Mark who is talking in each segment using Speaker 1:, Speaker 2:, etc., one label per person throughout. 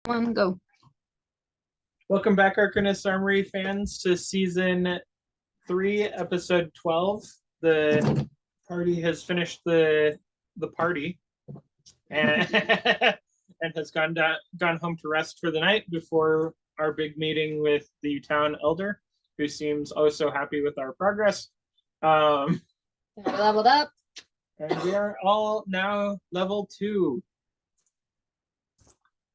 Speaker 1: Come on, go.
Speaker 2: Welcome back, Arcanist Armory fans, to season 3, episode 12. The party has finished the party and and has gone home to rest for the night before our big meeting with the town elder, who seems oh so happy with our progress.
Speaker 1: I leveled up.
Speaker 2: And we are all now level 2.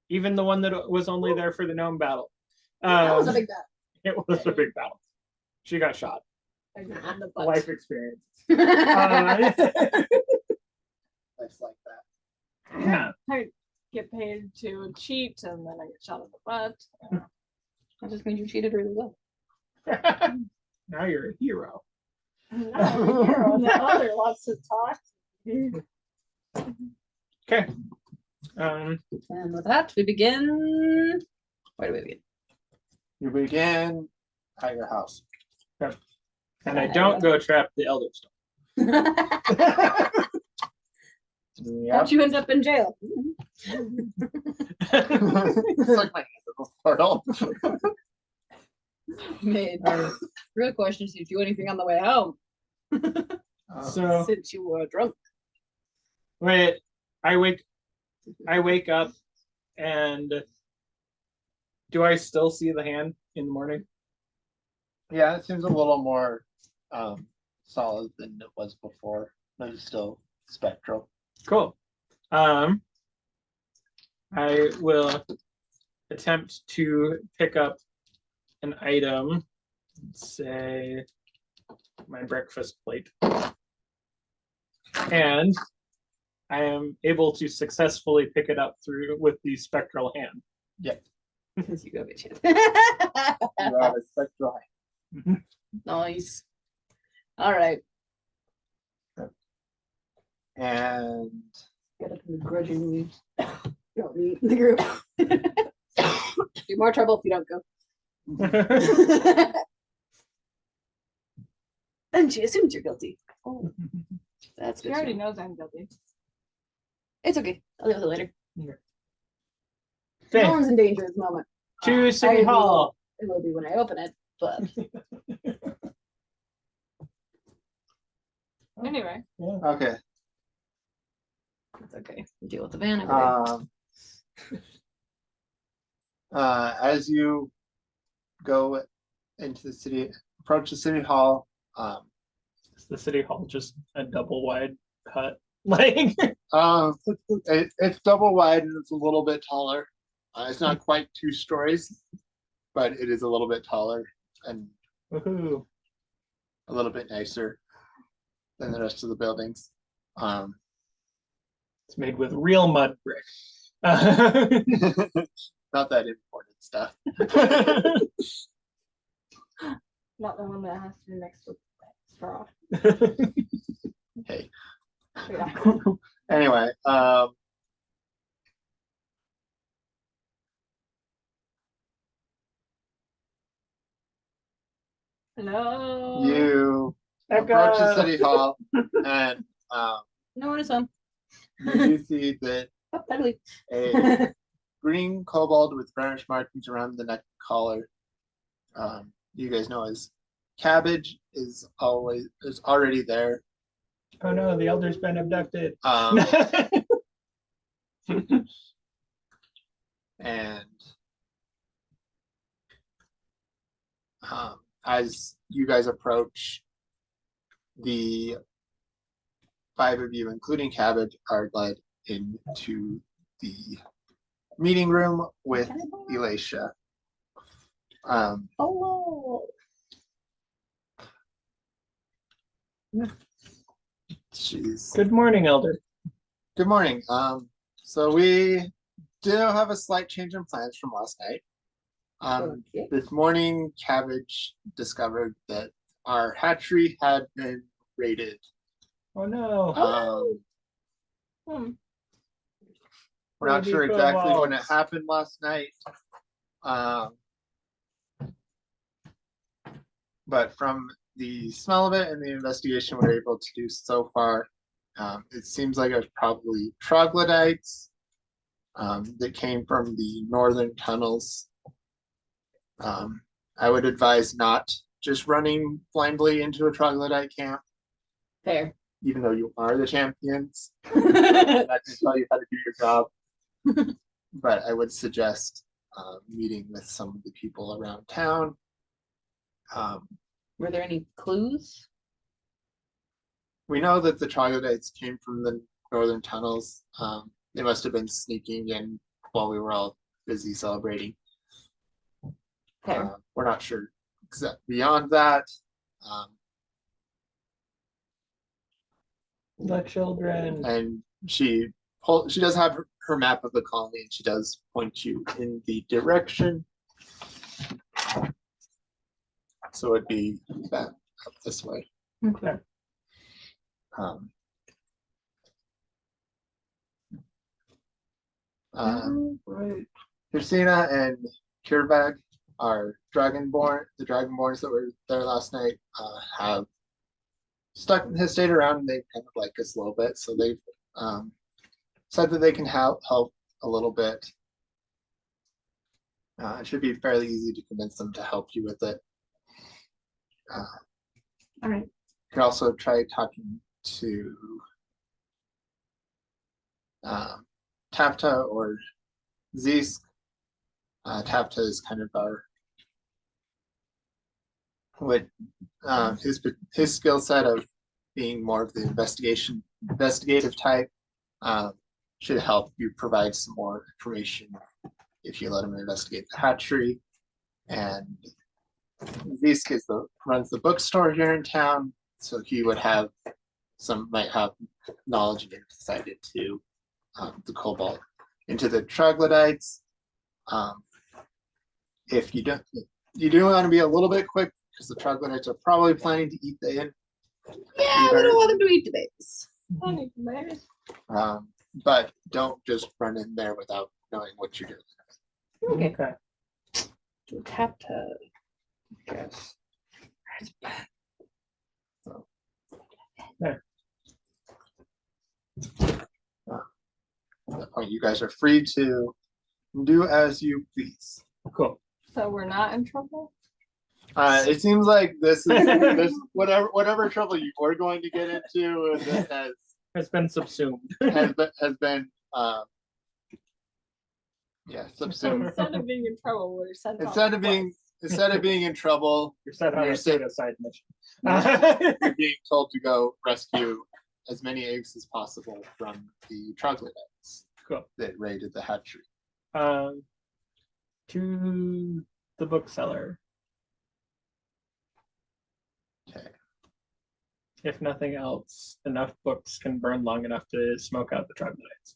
Speaker 2: Even the one that was only there for the gnome battle.
Speaker 1: That was a big battle.
Speaker 2: It was a big battle. She got shot. Life experience.
Speaker 3: Life like that.
Speaker 2: Yeah.
Speaker 4: I get paid to cheat and then I get shot in the butt.
Speaker 1: That just means you cheated really well.
Speaker 2: Now you're a hero.
Speaker 4: Now there lots to talk.
Speaker 2: Okay.
Speaker 1: And with that, we begin. Where do we begin?
Speaker 3: You begin at your house.
Speaker 2: And I don't go trap the elder stone.
Speaker 1: Don't you end up in jail?
Speaker 3: It's like my hand in the portal.
Speaker 1: Made. Real question is, did you do anything on the way home?
Speaker 2: So
Speaker 1: Since you were drunk.
Speaker 2: wait, I wake up and do I still see the hand in the morning?
Speaker 3: Yeah, it seems a little more solid than it was before, but it's still spectral.
Speaker 2: Cool. I will attempt to pick up an item, say my breakfast plate. And I am able to successfully pick it up with the spectral hand.
Speaker 3: Yeah.
Speaker 1: Because you go bitches.
Speaker 3: You have a spectral hand.
Speaker 1: Nice. All right.
Speaker 3: And
Speaker 1: Get up and begrudgingly don't meet the group. Do more trouble if you don't go. And she assumes you're guilty. Oh, that's
Speaker 4: She
Speaker 1: good.
Speaker 4: already knows I'm guilty.
Speaker 1: It's okay. I'll deal with it later.
Speaker 2: Okay.
Speaker 1: No one's in danger at the moment.
Speaker 2: To City Hall.
Speaker 1: It will be when I open it, but
Speaker 4: Anyway,
Speaker 3: okay.
Speaker 1: it's okay. We deal with the van.
Speaker 3: As you go into the city, approach the city hall.
Speaker 2: Is the City Hall just a double wide hut? Like
Speaker 3: It's double wide and it's a little bit taller. It's not quite 2 stories, but it is a little bit taller and
Speaker 2: woohoo.
Speaker 3: a little bit nicer than the rest of the buildings.
Speaker 2: It's made with real mud brick.
Speaker 3: Not that important stuff.
Speaker 4: not the one that has to be mixed with straw.
Speaker 3: Hey.
Speaker 4: Yeah.
Speaker 3: Anyway,
Speaker 4: Hello.
Speaker 3: you approach the city hall and
Speaker 1: no one is home.
Speaker 3: you do see that
Speaker 1: Oh, ugly.
Speaker 3: a green kobold with brownish markings around the neck collar, you guys know as Cabbage, is already there.
Speaker 2: Oh no, the elder's been abducted.
Speaker 3: And as you guys approach, the 5 of you, including Cabbage, are led into the meeting room with Elisha.
Speaker 1: Hello.
Speaker 3: Jeez.
Speaker 2: Good morning, elder.
Speaker 3: Good morning. So we do have a slight change in plans from last night.
Speaker 1: Okay.
Speaker 3: This morning, Cabbage discovered that our hatchery had been raided.
Speaker 2: Oh no.
Speaker 3: We're not sure
Speaker 2: Maybe
Speaker 3: exactly when it
Speaker 2: kobolds.
Speaker 3: happened last night. But from the smell of it and the investigation we're able to do so far, it seems like it was probably troglodytes that came from the northern tunnels. I would advise not just running blindly into a troglodyte camp,
Speaker 1: Fair.
Speaker 3: even though you are the champions. I'm not going to tell you how to do your job, but I would suggest meeting with some of the people around town.
Speaker 1: Were there any clues?
Speaker 3: We know that the troglodytes came from the northern tunnels. They must have been sneaking in while we were all busy celebrating.
Speaker 1: Fair.
Speaker 3: We're not sure beyond that.
Speaker 2: The children.
Speaker 3: And she does have her map of the colony, and she does point you in the direction. So it'd be that up this way.
Speaker 2: Okay.
Speaker 3: Right. Christina and Kirvag are dragonborn. The dragonborns that were there last night have stayed around, and they kind of like us a little bit. So they've said that they can help a little bit. It should be fairly easy to convince them to help you with it.
Speaker 1: All right.
Speaker 3: You can also try talking to Tapta or Zesk. Tapta is kind of his skill set of being more of the investigative type should help you provide some more information if you let him investigate the hatchery. And Zesk runs the bookstore here in town, so he would might have knowledge and insight into the cobalt, into the troglodytes. If you do want to be a little bit quick, because the troglodytes are probably planning to eat the inn.
Speaker 1: Yeah, we don't want them to eat the babies.
Speaker 4: Honey, baby.
Speaker 3: But don't just run in there without knowing what you're doing.
Speaker 1: Okay. To tap to.
Speaker 3: Yes.
Speaker 2: There.
Speaker 3: At that point, you guys are free to do as you please.
Speaker 2: Cool.
Speaker 4: So we're not in trouble?
Speaker 3: It seems like this is whatever trouble you were going to get into
Speaker 2: Has been subsumed.
Speaker 3: has been
Speaker 4: So
Speaker 3: subsumed.
Speaker 4: instead of being in trouble, we're sent off
Speaker 3: Instead of
Speaker 4: twice.
Speaker 3: being in trouble,
Speaker 2: You're set on
Speaker 3: You're
Speaker 2: a
Speaker 3: set-
Speaker 2: suicide mission.
Speaker 3: you're being told to go rescue as many eggs as possible from the troglodytes
Speaker 2: Cool.
Speaker 3: that raided the hatchery.
Speaker 2: To the bookseller.
Speaker 3: Okay.
Speaker 2: If nothing else, enough books can burn long enough to smoke out the troglodytes.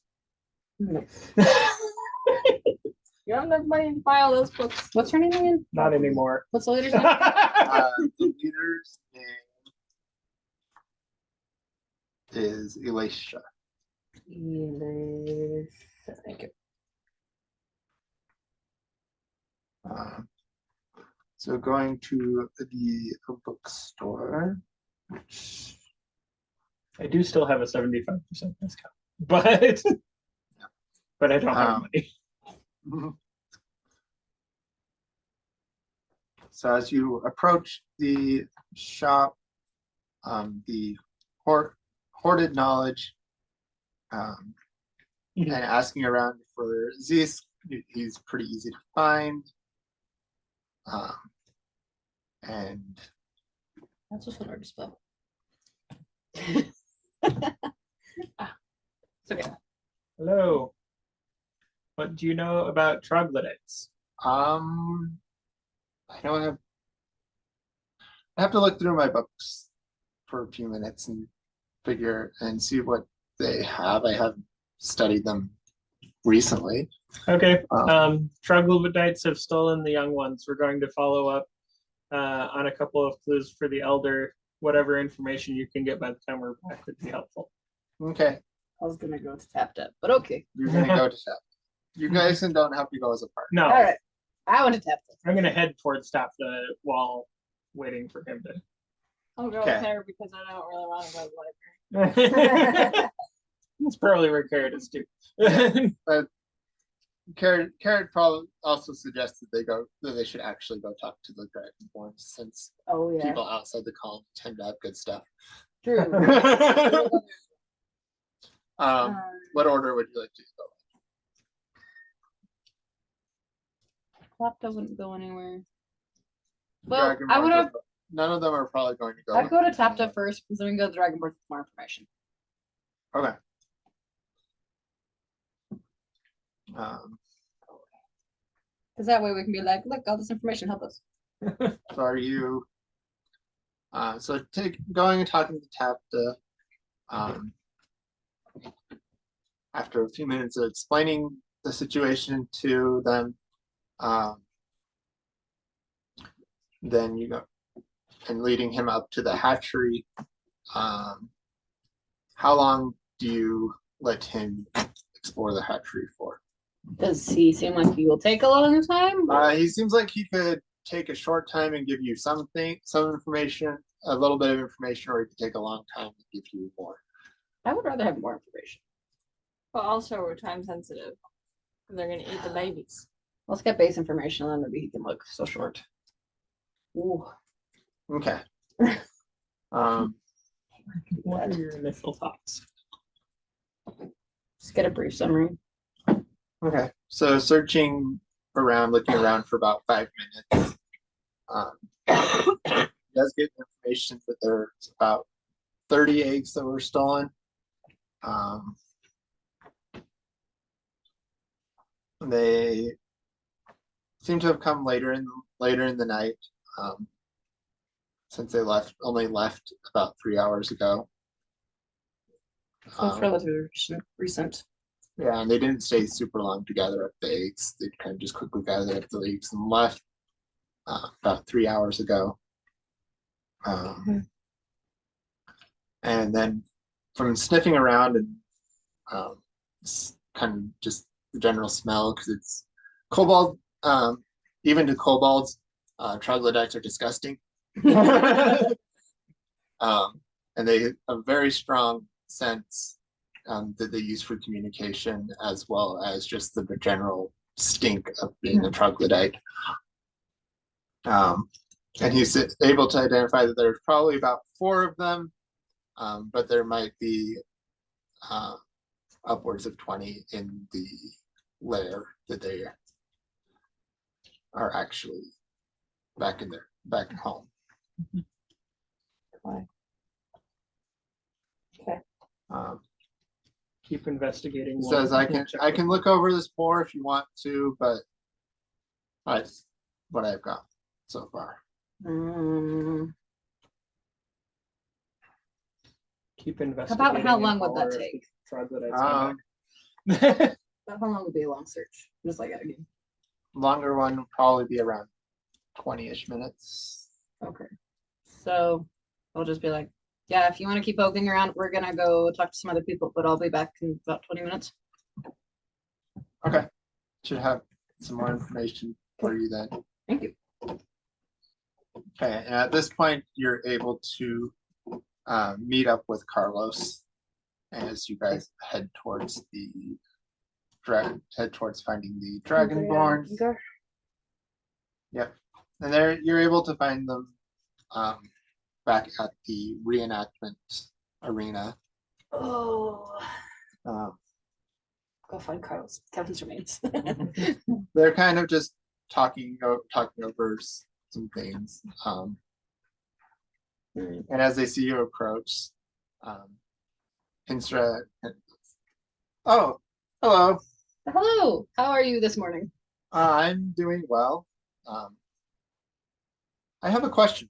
Speaker 4: You don't have money to buy all those books.
Speaker 1: What's her name again?
Speaker 2: Not anymore.
Speaker 1: What's the leader's name?
Speaker 3: The leader's name is Elisha.
Speaker 1: Thank you.
Speaker 3: So going to the bookstore, which
Speaker 2: I do still have a 75% discount, but I don't have money.
Speaker 3: So as you approach the shop, the hoarded knowledge, and asking around for Zesk, he's pretty easy to find. And
Speaker 1: That's just hard to spell. It's okay.
Speaker 2: Hello. What do you know about troglodytes?
Speaker 3: I know I have to look through my books for a few minutes and figure and see what they have. I haven't studied them recently.
Speaker 2: Okay. Troglodytes have stolen the young ones. We're going to follow up on a couple of clues for the elder. Whatever information you can get by the time we're back would be helpful.
Speaker 3: Okay,
Speaker 1: I was gonna go to tapped up, but okay.
Speaker 3: you're gonna go to tap. You guys don't have to go as a party.
Speaker 2: No,
Speaker 1: All right. I want to tap this.
Speaker 2: I'm gonna head towards top the wall, waiting for him to.
Speaker 4: I'll go
Speaker 3: Okay.
Speaker 4: with her because I don't really want to go to the library.
Speaker 2: It's probably where Carrot is too.
Speaker 3: Carrot probably also suggested that they should actually go talk to the Dragonborn, since
Speaker 1: Oh, yeah.
Speaker 3: people outside the colony tend to have good stuff.
Speaker 1: True.
Speaker 3: What order would you like to go?
Speaker 1: Laptop wouldn't go anywhere. Well, I
Speaker 3: Dragonborns
Speaker 1: would have.
Speaker 3: none of them are probably going to go.
Speaker 1: I'd go to
Speaker 3: with
Speaker 1: Tapta
Speaker 3: anyone.
Speaker 1: first, because then we can go to Dragonborn for more information.
Speaker 3: Okay. Um,
Speaker 1: Because that way we can be like, look, all this information help us.
Speaker 3: so are you? So going and talking to Tapta. After a few minutes of explaining the situation to them, then you go and leading him up to the hatchery. How long do you let him explore the hatchery for?
Speaker 1: Does he seem like he will take a long time?
Speaker 3: He seems like he could take a short time and give you some information, a little bit of information, or he could take a long time and give you more.
Speaker 1: I would rather have more information.
Speaker 4: But also we're time sensitive. They're gonna eat the babies.
Speaker 1: Let's get base information, and then maybe he can look so short. Ooh.
Speaker 3: Okay.
Speaker 2: What are your initial thoughts?
Speaker 1: Just get a brief summary.
Speaker 3: Okay. So searching around, looking around for about 5 minutes. He does get information that there's about 30 eggs that were stolen. They seem to have come later in the night, since they only left about 3 hours ago.
Speaker 1: So it's relatively recent.
Speaker 3: Yeah, and they didn't stay super long to gather up the eggs. They kind of just quickly gathered up the eggs and left about 3 hours ago. And then from sniffing around and kind of just the general smell, because it's kobold, even to kobolds, troglodytes are disgusting. And they have a very strong sense that they use for communication, as well as just the general stink of being a troglodyte. And he's able to identify that there's probably about 4 of them, but there might be upwards of 20 in the lair that they are actually back at home.
Speaker 1: Okay.
Speaker 2: Keep investigating.
Speaker 3: He says, I can look over this more if you want to, but that's what I've got so far.
Speaker 2: Keep investigating.
Speaker 1: About how long
Speaker 2: and
Speaker 1: would that
Speaker 2: holler if
Speaker 1: take?
Speaker 2: the troglodytes come back.
Speaker 1: About how long would be a long search? Just like that again.
Speaker 3: Longer one would probably be around 20-ish minutes.
Speaker 1: Okay. So I'll just be like, yeah, if you want to keep poking around, we're gonna go talk to some other people, but I'll be back in about 20 minutes.
Speaker 3: Okay. Should have some more information for you then.
Speaker 1: Thank you.
Speaker 3: Okay, and at this point, you're able to meet up with Carlos as you guys head towards finding the Dragonborn.
Speaker 1: Okay.
Speaker 3: Yep, and you're able to find them back at the reenactment arena.
Speaker 1: Oh,
Speaker 3: Um,
Speaker 1: go find Carlos. Kevin's remains.
Speaker 3: they're kind of just talking over some things. And as they see you approach, Pinstra. Oh, hello.
Speaker 1: Hello. How are you this morning?
Speaker 3: I'm doing well. I have a question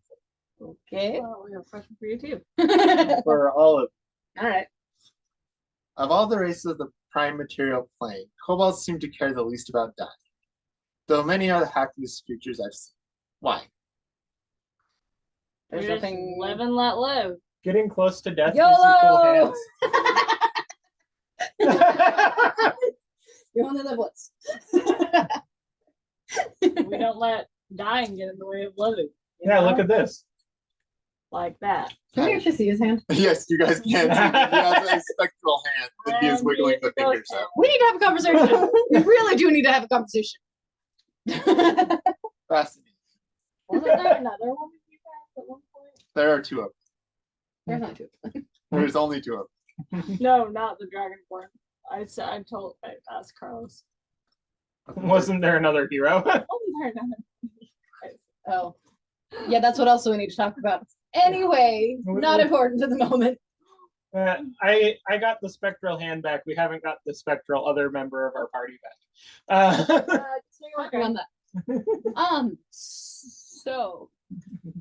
Speaker 1: Okay.
Speaker 4: Well, we have a question for you too.
Speaker 3: for all of
Speaker 1: All right.
Speaker 3: Of all the races of the prime material plane, kobolds seem to care the least about dying, though many are the happiest creatures I've seen. Why?
Speaker 1: There's
Speaker 4: Just
Speaker 1: nothing.
Speaker 4: live and let live.
Speaker 2: Getting close to death gives you cool
Speaker 1: YOLO!
Speaker 2: hands.
Speaker 1: You only live once.
Speaker 4: We don't let dying get in the way of living.
Speaker 2: Yeah, look at this.
Speaker 4: like that.
Speaker 1: Can we actually see his hand?
Speaker 3: Yes, you guys can see that he has a spectral hand that he is
Speaker 4: And
Speaker 3: wiggling
Speaker 4: he
Speaker 3: the
Speaker 4: goes
Speaker 3: fingers
Speaker 4: down.
Speaker 3: out.
Speaker 1: We need to have a conversation. We really do need to have a conversation.
Speaker 3: Fascinating.
Speaker 4: Wasn't there another one of you guys at one point?
Speaker 3: There are two of
Speaker 1: There's not two.
Speaker 3: them. There's only two of them.
Speaker 4: No, not the Dragonborn. I asked Carlos.
Speaker 2: Wasn't there another hero?
Speaker 4: Wasn't there another?
Speaker 1: Oh. Yeah, that's what also we need to talk about. Anyway, not important at the moment.
Speaker 2: I got the spectral hand back. We haven't got the spectral other member of our party back.
Speaker 1: Working on that. So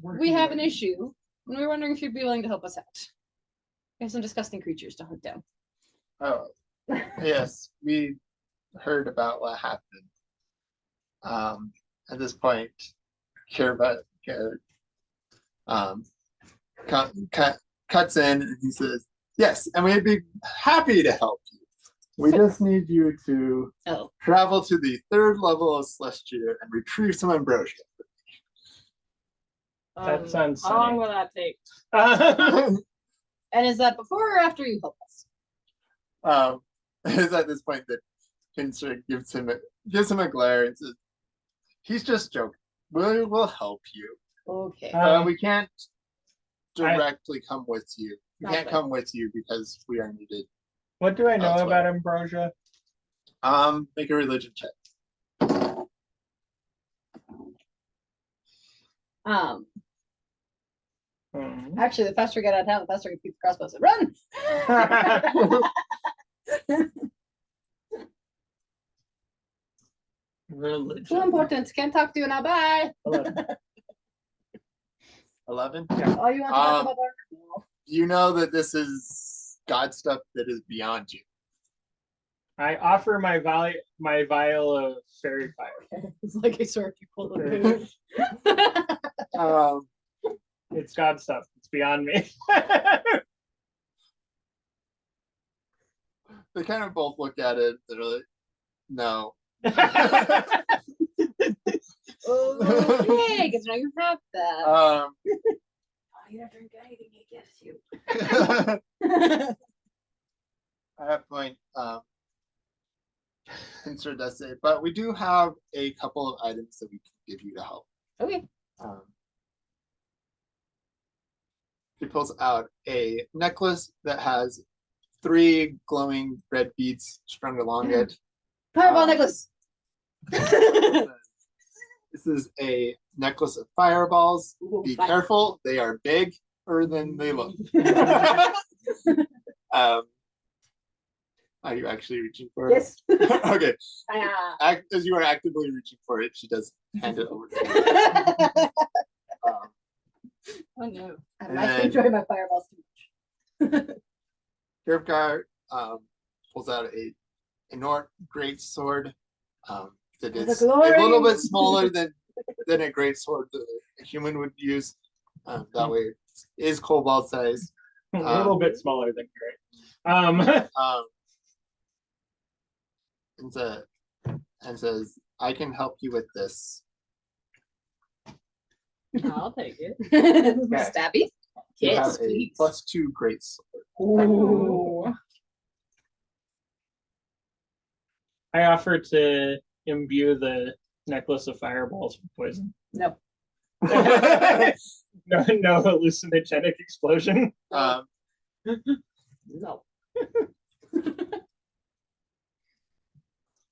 Speaker 1: we have an issue, and we're wondering if you'd be willing to help us out. We have some disgusting creatures to hunt down.
Speaker 3: Oh, yes, we heard about what happened. At this point, Kirva cuts in and he says, "Yes, and we'd be happy to help you. We just need you to
Speaker 1: Oh,
Speaker 3: travel to the 3rd level of Celestia and retrieve some ambrosia."
Speaker 2: That sounds
Speaker 4: How long
Speaker 2: sunny.
Speaker 4: will that take?
Speaker 1: and is that before or after you help us?
Speaker 3: It's at this point that Finster gives him a glare and says, "He's just joking. We'll help you.
Speaker 1: Okay.
Speaker 3: We can't directly come with you. We can't
Speaker 1: Okay.
Speaker 3: come with you because we are needed."
Speaker 2: What do I know
Speaker 3: Elsewhere.
Speaker 2: about ambrosia?
Speaker 3: Make a religion check.
Speaker 1: Actually, the faster we get out of town, the faster we keep the crossbows. Run!
Speaker 2: Religion.
Speaker 1: Too important. Can't talk to you now. Bye.
Speaker 3: 11.
Speaker 1: All you want to talk about are
Speaker 3: You know that this is God stuff that is beyond you.
Speaker 2: I offer my vial of fairy fire.
Speaker 1: it's like a sword you pull the
Speaker 3: Um,
Speaker 2: It's God stuff. It's beyond me.
Speaker 3: they kind of both look at it. They're like, "No."
Speaker 1: Okay, because now you have that.
Speaker 3: Um,
Speaker 1: You don't drink anything he gives you.
Speaker 3: at that point, Finster does say, "But we do have a couple of items that we can give you to help."
Speaker 1: Okay.
Speaker 3: He pulls out a necklace that has 3 glowing red beads strung along it.
Speaker 1: Fireball necklace.
Speaker 3: This is a necklace of fireballs. Be careful, they are bigger than they look. Are you actually reaching for it?
Speaker 1: Yes.
Speaker 3: Okay.
Speaker 1: Ah.
Speaker 3: As you are actively reaching for it, she does hand it over to you.
Speaker 4: Oh no.
Speaker 1: I might enjoy my fireballs too much.
Speaker 3: Kirvgar pulls out a Nort great sword that
Speaker 1: The
Speaker 3: is
Speaker 1: glory.
Speaker 3: a little bit smaller than a great sword that a human would use. That way, it is kobold size.
Speaker 2: A little bit smaller than great.
Speaker 3: And says, "I can help you with this."
Speaker 4: I'll take it.
Speaker 1: Stabby.
Speaker 3: You
Speaker 1: Yes,
Speaker 3: have a
Speaker 1: please.
Speaker 3: +2 great sword.
Speaker 1: Ooh.
Speaker 2: I offer to imbue the necklace of fireballs with poison.
Speaker 1: No.
Speaker 2: No hallucinogenic explosion.
Speaker 1: No.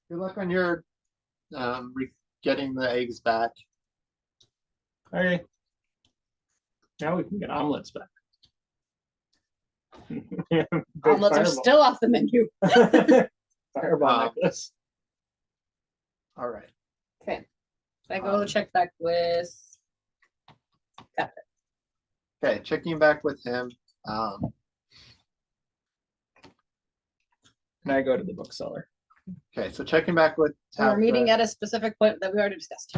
Speaker 3: Good luck on your getting the eggs back.
Speaker 2: Okay. Now we can get omelets back. Big
Speaker 1: Omelets are
Speaker 2: fireball.
Speaker 1: still off the menu.
Speaker 2: Fireball
Speaker 3: Wow.
Speaker 2: necklace.
Speaker 3: All right.
Speaker 1: Okay. I go check back with.
Speaker 3: Okay, checking back with him.
Speaker 2: And I go to the bookseller.
Speaker 3: Okay, so checking back with
Speaker 1: We're meeting
Speaker 3: Tabitha,
Speaker 1: at a specific point that we already discussed.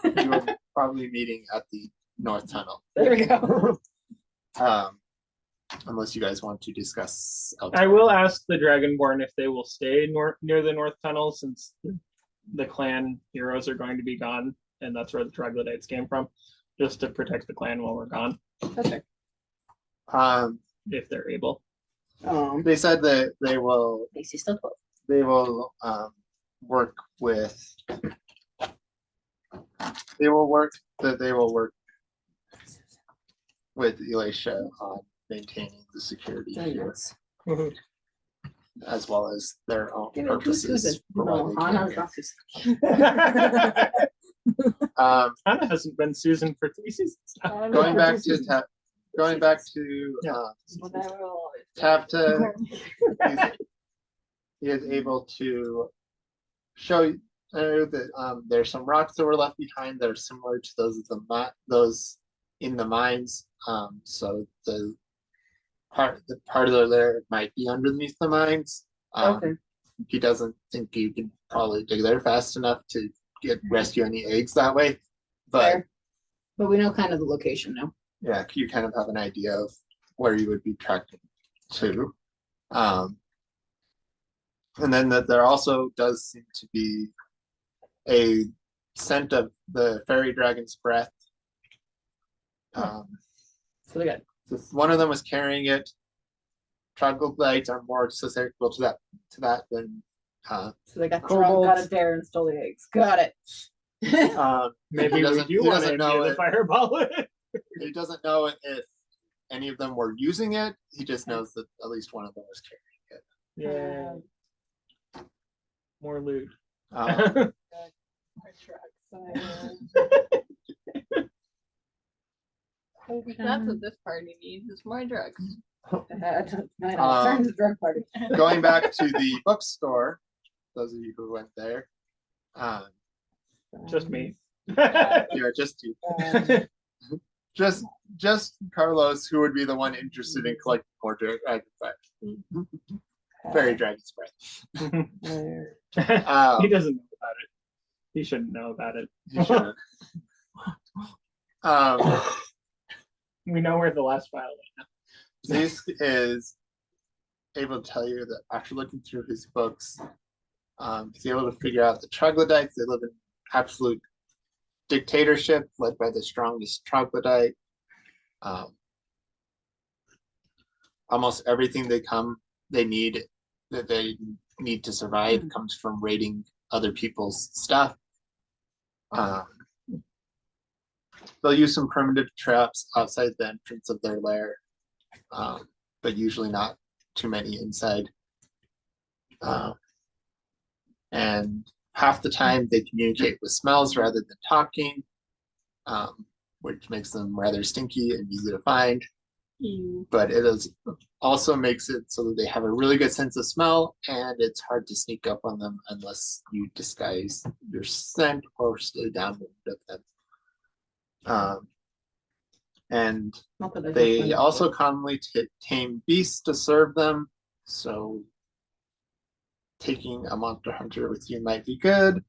Speaker 3: you are probably meeting at the North Tunnel.
Speaker 1: There we go.
Speaker 3: Unless you guys want to discuss
Speaker 2: I
Speaker 3: elsewhere.
Speaker 2: will ask the Dragonborn if they will stay near the North Tunnel since the clan heroes are going to be gone, and that's where the troglodytes came from, just to protect the clan while we're gone.
Speaker 1: Okay.
Speaker 2: if they're able.
Speaker 3: They said that they will
Speaker 1: Macy's still 12.
Speaker 3: they will work with they will work with Elisha on maintaining the security here, as well as their own
Speaker 1: Give it to
Speaker 3: purposes.
Speaker 1: Susan.
Speaker 3: for
Speaker 1: No,
Speaker 3: why they
Speaker 1: Hannah's
Speaker 3: came
Speaker 1: not Susan.
Speaker 3: here.
Speaker 2: Hannah hasn't been Susan for 3 seasons now.
Speaker 3: Going back to
Speaker 4: Whatever.
Speaker 3: Tavta, he is able to show you that there's some rocks that were left behind that are similar to those in the mines. So the part of the lair might be underneath the mines.
Speaker 1: Okay.
Speaker 3: He doesn't think you can probably dig there fast enough to rescue any eggs that way, but
Speaker 1: Fair. But we know kind of the location now.
Speaker 3: yeah, you kind of have an idea of where you would be tracking to. And then that there also does seem to be a scent of the fairy dragon's breath.
Speaker 1: So they got
Speaker 3: So one of them was carrying it. Troglodytes are more susceptible to that than
Speaker 1: so they got
Speaker 3: Kobolds.
Speaker 1: drunk, got a dare, and stole the eggs. Got it.
Speaker 2: Maybe
Speaker 3: He
Speaker 2: we
Speaker 3: doesn't-
Speaker 2: do
Speaker 3: he
Speaker 2: want
Speaker 3: doesn't
Speaker 2: to
Speaker 3: know
Speaker 2: empty the
Speaker 3: it.
Speaker 2: fireball.
Speaker 3: He doesn't know if any of them were using it. He just knows that at least one of them was
Speaker 2: Yeah. More loot.
Speaker 3: carrying it.
Speaker 4: That's what this party needs, is more drugs.
Speaker 1: Turn to drug party.
Speaker 3: Going back to the bookstore, those of you who went there,
Speaker 2: Just me.
Speaker 3: yeah, just you. Just Carlos, who would be the one interested in collecting more dragon breath. Fairy dragon's breath.
Speaker 2: He doesn't know about it. He shouldn't know about it.
Speaker 3: You shouldn't.
Speaker 2: We know where the last file is.
Speaker 3: Zeus is able to tell you that after looking through his books, he's able to figure out the troglodytes. They live in absolute dictatorship led by the strongest troglodyte. Almost everything they need to survive comes from raiding other people's stuff. They'll use some primitive traps outside the entrance of their lair, but usually not too many inside. And half the time they communicate with smells rather than talking, which makes them rather stinky and easy to find. But it also makes it so that they have a really good sense of smell, and it's hard to sneak up on them unless you disguise your scent or stay downwind of them. And
Speaker 1: Not that I
Speaker 3: they
Speaker 1: just
Speaker 3: also commonly tame beasts to serve them, so taking a monster hunter with you might be good,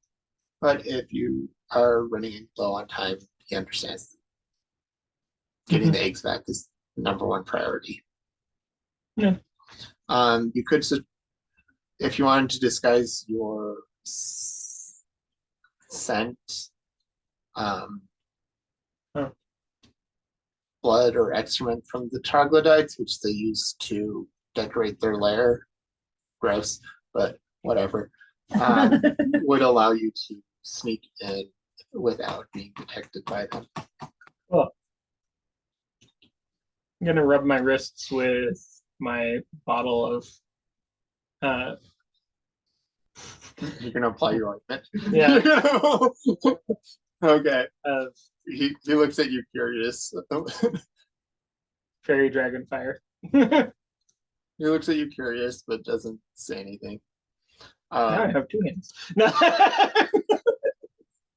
Speaker 3: but if you are running low on time, he understands. Getting the eggs back is the #1 priority.
Speaker 2: Yeah.
Speaker 3: You could, if you wanted to disguise your scent, blood or excrement from the troglodytes, which they use to decorate their lair. Gross, but whatever. Would allow you to sneak in without being detected by them.
Speaker 2: Cool. I'm gonna rub my wrists with my bottle of
Speaker 3: You're gonna apply your ointment.
Speaker 2: Yeah.
Speaker 3: Okay. He looks at you curious.
Speaker 2: fairy dragon fire.
Speaker 3: He looks at you curious, but doesn't say anything.
Speaker 2: Now I have 2 hands.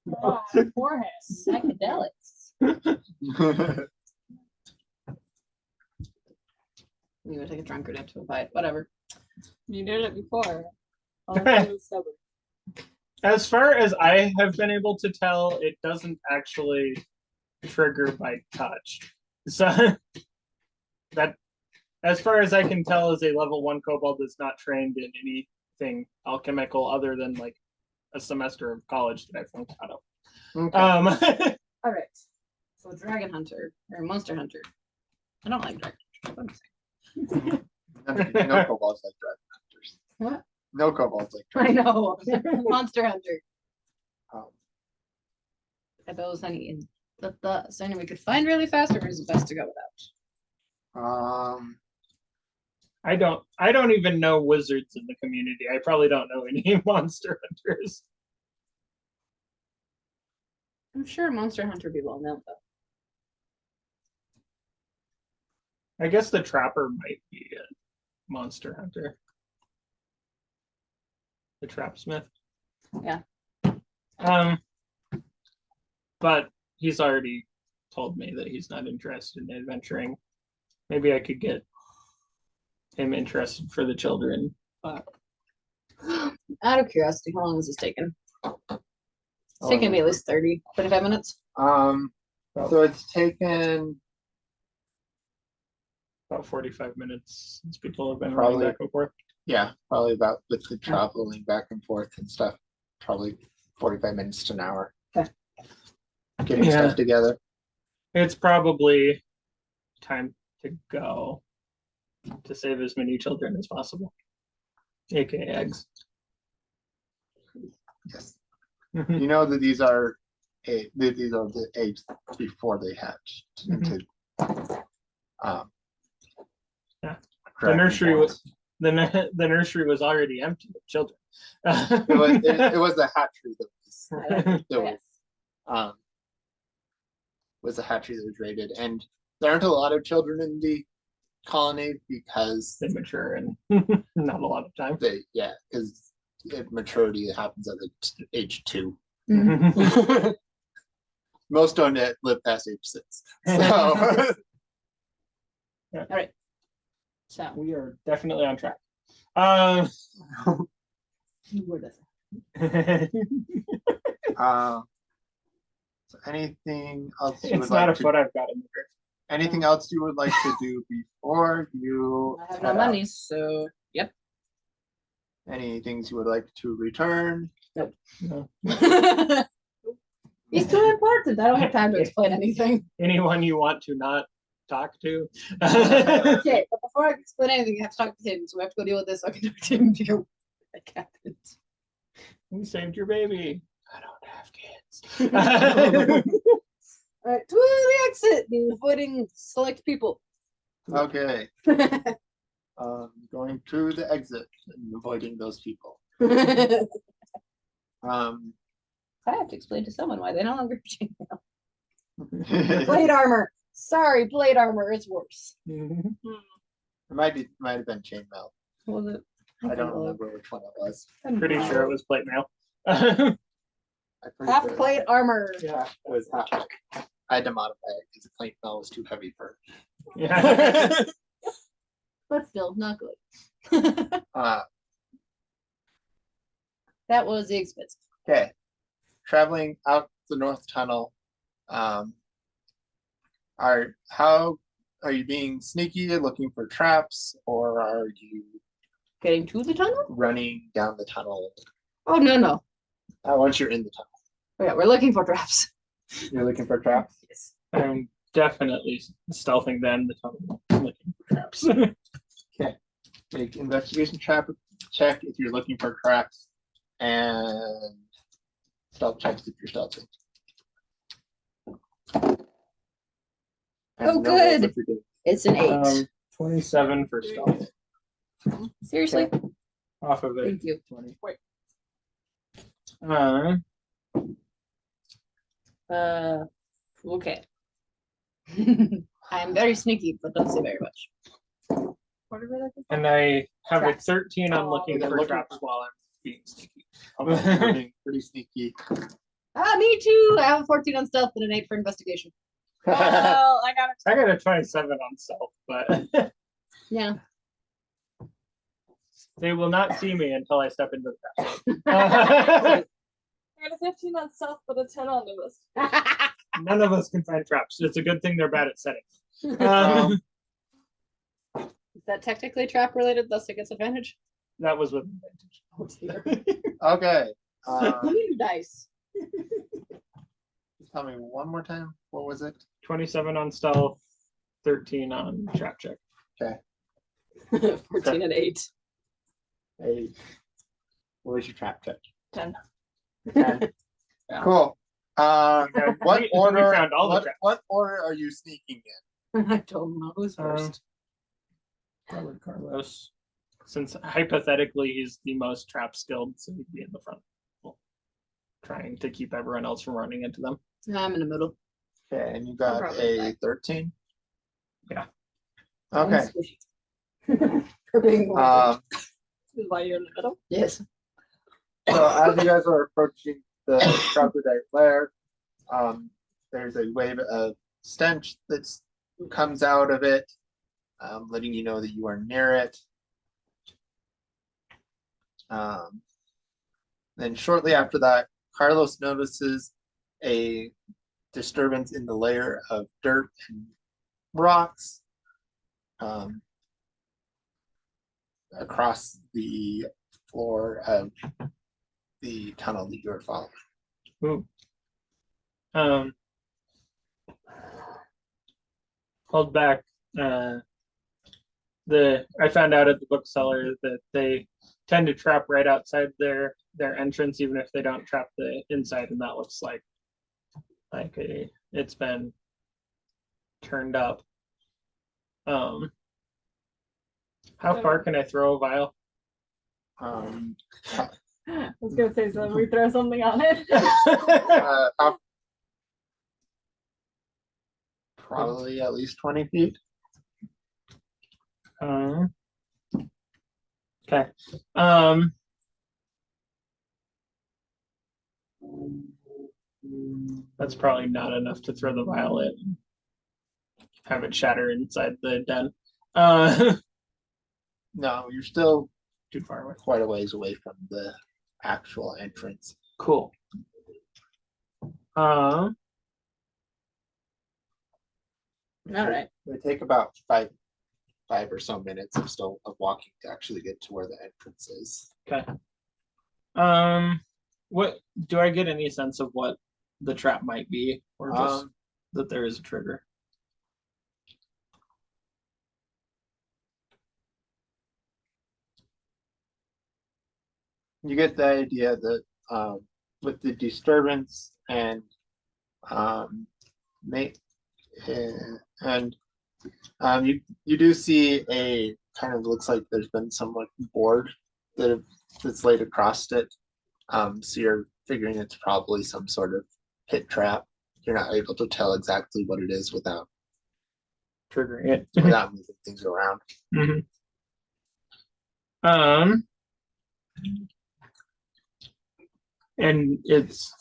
Speaker 2: No.
Speaker 4: Forehead.
Speaker 1: Psychedelics. You would take a drunkard into a bite, whatever.
Speaker 4: You did it before.
Speaker 2: As far as I have been able to tell, it doesn't actually trigger by touch. So that, as far as I can tell, as a level 1 kobold that's not trained in anything alchemical other than like a semester of college that I flunked out of.
Speaker 3: Okay.
Speaker 1: All right. So a dragon hunter or a monster hunter. I don't like dragon.
Speaker 3: No kobolds like dragon hunters.
Speaker 1: What?
Speaker 3: No kobolds like
Speaker 1: I
Speaker 3: dragon.
Speaker 1: know. Monster Hunter.
Speaker 3: Um,
Speaker 1: Are those any something we could find really fast, or is it best to go without?
Speaker 2: I don't even know wizards in the community. I probably don't know any monster hunters.
Speaker 1: I'm sure Monster Hunter would be well known though.
Speaker 2: I guess the trapper might be a monster hunter. The trapsmith.
Speaker 1: Yeah.
Speaker 2: But he's already told me that he's not interested in adventuring. Maybe I could get him interested for the children.
Speaker 1: Out of curiosity, how long is this taking? It's taking me at least 30, 25 minutes.
Speaker 3: So it's taken
Speaker 2: About 45 minutes since people have been
Speaker 3: Probably.
Speaker 2: running back and forth.
Speaker 3: probably about with the traveling back and forth and stuff, probably 45 minutes to an hour.
Speaker 1: Okay.
Speaker 3: Getting
Speaker 2: Yeah.
Speaker 3: stuff together.
Speaker 2: It's probably time to go to save as many children as possible, aka eggs.
Speaker 3: Yes. You know that these are the eggs before they hatch into
Speaker 2: Yeah.
Speaker 3: dragon
Speaker 2: nursery
Speaker 3: balls.
Speaker 2: The nursery was already empty of children.
Speaker 3: It was the hatchery that
Speaker 1: Yes.
Speaker 3: was the hatchery that was raided, and there aren't a lot of children in the colony because
Speaker 2: They mature in not a lot of time.
Speaker 3: because maturity happens at age 2. Most don't live past age 6. So
Speaker 1: All right. So,
Speaker 2: We are definitely on track.
Speaker 1: where does
Speaker 3: so anything else you
Speaker 2: It's
Speaker 3: would
Speaker 2: not
Speaker 3: like
Speaker 2: a foot I've got in the dirt.
Speaker 3: anything else you would like to do before you
Speaker 1: I have no
Speaker 3: head
Speaker 1: money, so yep.
Speaker 3: out? Any things you would like to return?
Speaker 2: No.
Speaker 1: He's too important. I don't have time to explain anything.
Speaker 2: Anyone you want to not talk to?
Speaker 1: Okay, but before I can explain anything, I have to talk to him, so we have to go deal with this. So I can talk to him to go. What happened?
Speaker 2: We saved your baby. I don't have kids.
Speaker 1: All right, to the exit, and avoiding select people.
Speaker 3: Okay. Going to the exit and avoiding those people.
Speaker 1: I
Speaker 3: Um,
Speaker 1: have to explain to someone why they no longer have chainmail. Blade armor. Sorry, blade armor is worse.
Speaker 3: It might have been chainmail.
Speaker 1: Was it?
Speaker 3: I don't remember which one it was.
Speaker 2: I'm pretty sure it was plate mail.
Speaker 3: I'm pretty
Speaker 1: Half
Speaker 3: sure
Speaker 1: plate armor.
Speaker 3: it was half. I had to modify it because the plate mail was too heavy for
Speaker 2: Yeah.
Speaker 1: But still, not good. That was the expensive.
Speaker 3: Okay. Traveling out the North Tunnel. How are you being sneaky, looking for traps, or are you
Speaker 1: Getting to the tunnel?
Speaker 3: running down the tunnel?
Speaker 1: Oh, no.
Speaker 3: Once you're in the tunnel,
Speaker 1: Oh, yeah, we're looking for traps.
Speaker 3: you're looking for traps.
Speaker 1: Yes.
Speaker 2: I'm definitely stealthing them the tunnel, looking for traps.
Speaker 3: Make investigation check if you're looking for traps, and stealth checks if you're stealthing. And
Speaker 1: Oh,
Speaker 3: no rolls
Speaker 1: good.
Speaker 3: if you're doing-
Speaker 1: It's an 8.
Speaker 2: 27 for stealth.
Speaker 1: Seriously?
Speaker 2: Off of it.
Speaker 1: Thank you.
Speaker 2: 20.
Speaker 1: Okay. I'm very sneaky, but don't say very much.
Speaker 4: What are we looking for?
Speaker 2: And I have a
Speaker 1: Traps.
Speaker 2: 13 on looking
Speaker 3: Yeah,
Speaker 2: for
Speaker 3: looking
Speaker 2: traps while I'm being sneaky.
Speaker 3: You're being pretty sneaky.
Speaker 1: Me too. I have a 14 on stealth and an 8 for investigation.
Speaker 4: Well, I got
Speaker 2: I got a 27 on stealth, but
Speaker 1: Yeah.
Speaker 2: they will not see me until I step into the trap.
Speaker 4: I got a 15 on stealth, but a 10 on this.
Speaker 2: None of us can find traps. It's a good thing they're bad at setting.
Speaker 3: Um,
Speaker 1: Is that technically trap related, thus it gets advantage?
Speaker 2: That was with advantage.
Speaker 1: Oh dear.
Speaker 3: Okay.
Speaker 1: How many dice?
Speaker 3: Just tell me one more time. What was it?
Speaker 2: 27 on stealth, 13 on trap check.
Speaker 1: 14 and 8.
Speaker 3: Hey, what was your trap check?
Speaker 4: 10.
Speaker 3: 10.
Speaker 1: Yeah.
Speaker 3: Cool. What
Speaker 2: We
Speaker 3: order?
Speaker 2: found all the traps.
Speaker 3: What order are you sneaking in?
Speaker 1: I don't know who's first.
Speaker 2: Robert Carlos. Since hypothetically he's the most trap skilled, so he'd be in the front. Well, trying to keep everyone else from running into them.
Speaker 1: I'm in the middle.
Speaker 3: Okay, and you got
Speaker 4: probably
Speaker 3: a
Speaker 4: back.
Speaker 3: 13.
Speaker 2: Yeah.
Speaker 3: Okay.
Speaker 1: For being more
Speaker 4: Is why you're in the middle?
Speaker 1: Yes.
Speaker 3: So as you guys are approaching the troglodyte lair, there's a wave of stench that comes out of it, letting you know that you are near it. Then shortly after that, Carlos notices a disturbance in the layer of dirt and rocks across the floor of the tunnel that you are following.
Speaker 2: Ooh. Hold back. I found out at the bookseller that they tend to trap right outside their entrance, even if they don't trap the inside, and that looks like it's been turned up. How far can I throw a vial?
Speaker 3: Um,
Speaker 4: I was gonna say, so we throw something on it.
Speaker 3: Probably at least 20 feet.
Speaker 2: Okay. That's probably not enough to throw the vial in. Have it shatter inside the den.
Speaker 3: No, you're still
Speaker 2: Too far away.
Speaker 3: quite a ways away from the actual entrance.
Speaker 2: Cool.
Speaker 1: All right.
Speaker 3: It would take about five or so minutes of walking to actually get to where the entrance is.
Speaker 2: Okay. What do I get any sense of what the trap might be, or just that there is a trigger?
Speaker 3: You get the idea that with the disturbance and make and you do see a kind of looks like there's been some like board that's laid across it. So you're figuring it's probably some sort of pit trap. You're not able to tell exactly what it is without
Speaker 2: Triggering it.
Speaker 3: without moving things around.
Speaker 2: Mhm. And it's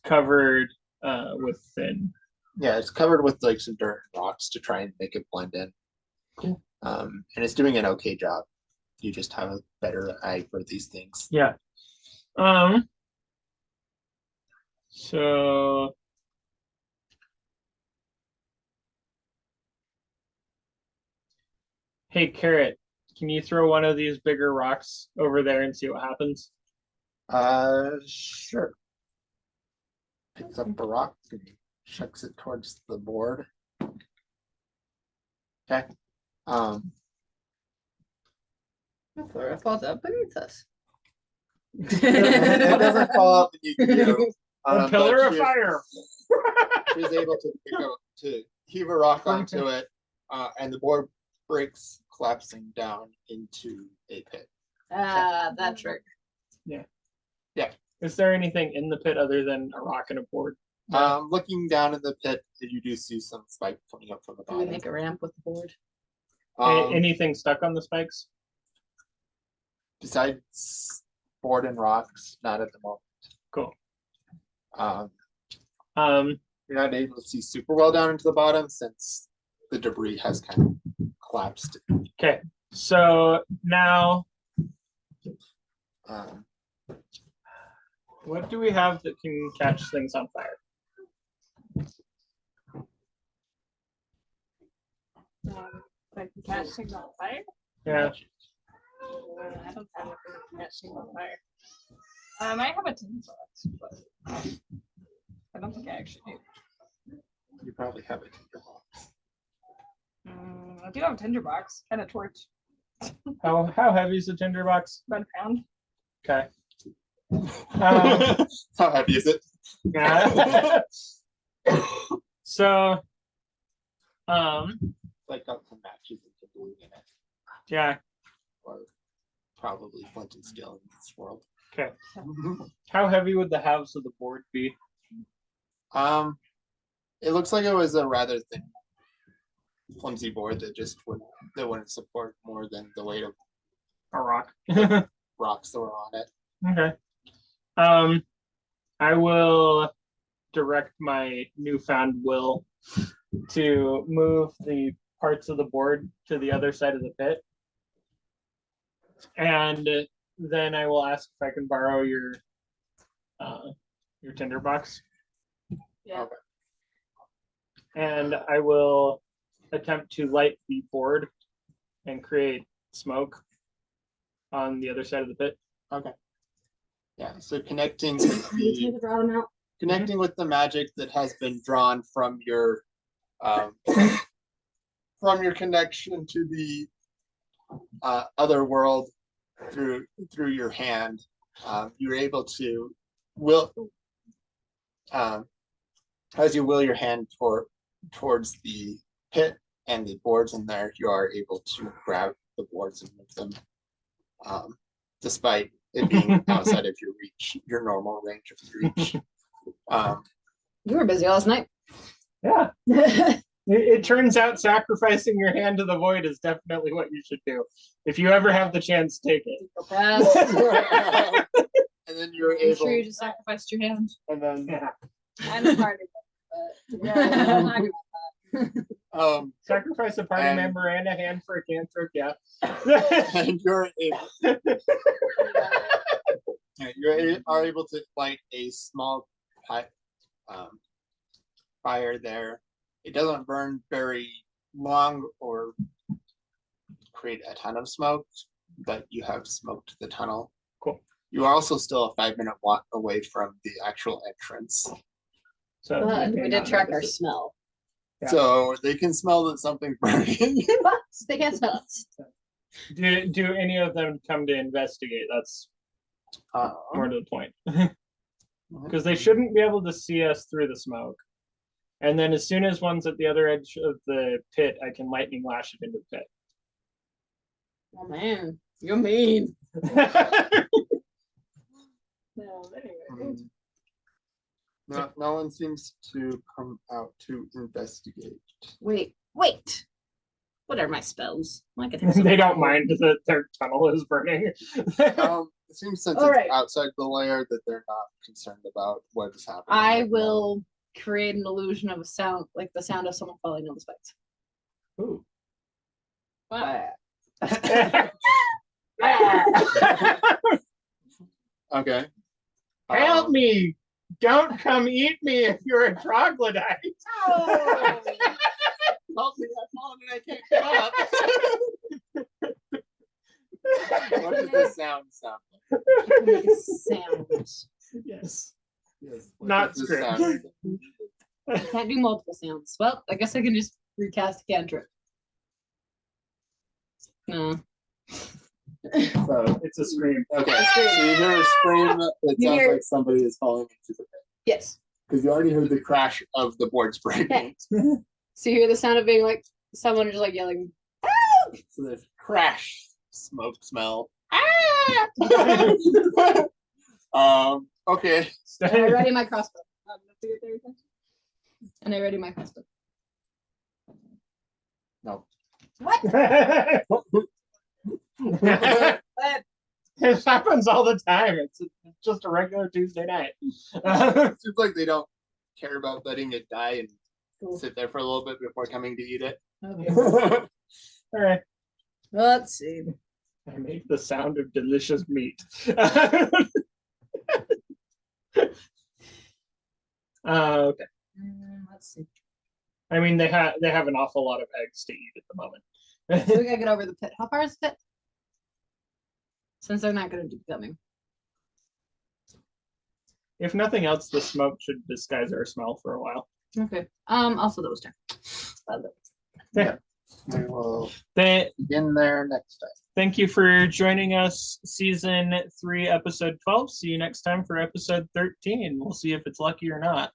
Speaker 2: covered with thin.
Speaker 3: Yeah, it's covered with like some dirt and rocks to try and make it blend in.
Speaker 2: Cool.
Speaker 3: And it's doing an okay job. You just have a better eye for these things.
Speaker 2: Yeah. So hey, Carrot, can you throw one of these bigger rocks over there and see what happens?
Speaker 3: Sure. Picks up a rock and chucks it towards the board. Okay.
Speaker 1: Flora falls out beneath us.
Speaker 3: It doesn't fall out beneath you.
Speaker 2: A pillar
Speaker 3: but
Speaker 2: of fire.
Speaker 3: She's able to heave a rock onto it, and the board breaks, collapsing down into a pit.
Speaker 1: That trick.
Speaker 2: Is there anything in the pit other than a rock and a board?
Speaker 3: Looking down in the pit, you do see some spike coming up from the
Speaker 1: Do we
Speaker 3: bottom.
Speaker 1: make a ramp with the board?
Speaker 2: Anything stuck on the spikes?
Speaker 3: Besides board and rocks, not at the moment.
Speaker 2: Cool.
Speaker 3: You're not able to see super well down into the bottom since the debris has kind of collapsed.
Speaker 2: Okay. So now,
Speaker 3: Um,
Speaker 2: what do we have that can catch things on fire?
Speaker 4: Like catch things on fire?
Speaker 2: Yeah.
Speaker 4: I don't have anything to catch things on fire. I might have a tinsel, but I don't think I actually do.
Speaker 3: you probably have it in your
Speaker 4: do have a tinderbox and a torch.
Speaker 2: How heavy is the tinderbox?
Speaker 4: About a pound.
Speaker 2: Okay.
Speaker 3: How heavy is it?
Speaker 2: Yeah. So,
Speaker 3: Like got some matches and kindling in it,
Speaker 2: yeah.
Speaker 3: or probably flint and steel in this world.
Speaker 2: Okay. How heavy would the halves of the board be?
Speaker 3: It looks like it was a rather thin, flimsy board that wouldn't support more than the weight of
Speaker 2: A rock.
Speaker 3: rocks that were on it.
Speaker 2: Okay. I will direct my newfound will to move the parts of the board to the other side of the pit. And then I will ask if I can borrow your tinderbox.
Speaker 1: Yeah.
Speaker 3: Okay.
Speaker 2: And I will attempt to light the board and create smoke on the other side of the pit.
Speaker 3: Okay. Yeah. So connecting with the magic that has been drawn from your connection to the other world through your hand, you're able to will as you will your hand towards the pit and the boards in there, you are able to grab the boards and move them, despite it being outside of your normal range of reach.
Speaker 1: You were busy last night.
Speaker 2: Yeah. It turns out sacrificing your hand to the void is definitely what you should do. If you ever have the chance, take it.
Speaker 3: And then you're
Speaker 1: I'm
Speaker 3: able,
Speaker 1: sure you just sacrificed your hand.
Speaker 3: and then
Speaker 2: Yeah.
Speaker 4: I'm part of it, but yeah,
Speaker 2: Sacrifice a party
Speaker 3: And-
Speaker 2: member and a hand for a cantrip, yeah.
Speaker 3: and are able to light a small fire there. It doesn't burn very long or create a ton of smoke, but you have smoked the tunnel.
Speaker 2: Cool.
Speaker 3: You are also still a 5-minute walk away from the actual entrance.
Speaker 2: So
Speaker 1: But
Speaker 2: you
Speaker 1: we
Speaker 2: may
Speaker 1: did
Speaker 2: not
Speaker 1: track our
Speaker 2: notice it.
Speaker 1: smell.
Speaker 2: Yeah.
Speaker 3: So they can smell that something's burning.
Speaker 1: But they can't smell us.
Speaker 2: Do any of them come to investigate? That's more to the point. Because they shouldn't be able to see us through the smoke. And then as soon as one's at the other edge of the pit, I can lightning lash it into the
Speaker 1: Oh man, you're mean.
Speaker 2: pit.
Speaker 4: no, anyway.
Speaker 3: No one seems to come out to investigate.
Speaker 1: Wait. What are my spells? I could
Speaker 2: They don't mind that their tunnel is burning.
Speaker 3: It seems since
Speaker 1: All
Speaker 3: it's
Speaker 1: right.
Speaker 3: outside the layer that they're not concerned about what is happening.
Speaker 1: I
Speaker 3: right
Speaker 1: will create an illusion of a sound, like the sound of someone falling on the spikes.
Speaker 2: Ooh.
Speaker 1: Wow.
Speaker 3: now. Okay.
Speaker 2: Help me! Don't come eat me if you're a troglodyte.
Speaker 3: Help me, I've fallen and I can't get up. What does this sound like?
Speaker 1: Make a sound.
Speaker 2: Yes.
Speaker 3: Yes.
Speaker 2: Not
Speaker 3: does this
Speaker 2: script.
Speaker 3: sound
Speaker 1: I can't do multiple sounds. Well, I guess I can just recast cantrip. No.
Speaker 3: So,
Speaker 2: It's a scream.
Speaker 3: okay, so you hear a scream that
Speaker 1: You
Speaker 3: sounds
Speaker 1: hear-
Speaker 3: like somebody is falling into the pit.
Speaker 1: Yes.
Speaker 3: Because you already heard the crash of the boards breaking.
Speaker 1: So you hear the sound of being like someone just like yelling.
Speaker 3: So there's crash, smoke smell. Okay.
Speaker 1: And I ready my crossbow. And I ready my crossbow.
Speaker 3: No.
Speaker 1: What?
Speaker 2: It happens all the time. It's just a regular Tuesday night.
Speaker 3: It seems like they don't care about letting it die and
Speaker 1: Cool.
Speaker 3: sit there for a little bit before coming to eat it.
Speaker 1: Okay.
Speaker 2: All right.
Speaker 1: Let's see.
Speaker 2: I make the sound of delicious meat. Okay.
Speaker 1: Let's see.
Speaker 2: I mean, they have an awful lot of eggs to eat at the moment.
Speaker 1: So we gotta get over the pit. How far is the pit? Since they're not gonna do coming.
Speaker 2: If nothing else, the smoke should disguise our smell for a while.
Speaker 1: Okay. Also those two.
Speaker 3: We will
Speaker 2: Th-
Speaker 3: begin there next time.
Speaker 2: Thank you for joining us, season 3, episode 12. See you next time for episode 13. We'll see if it's lucky or not.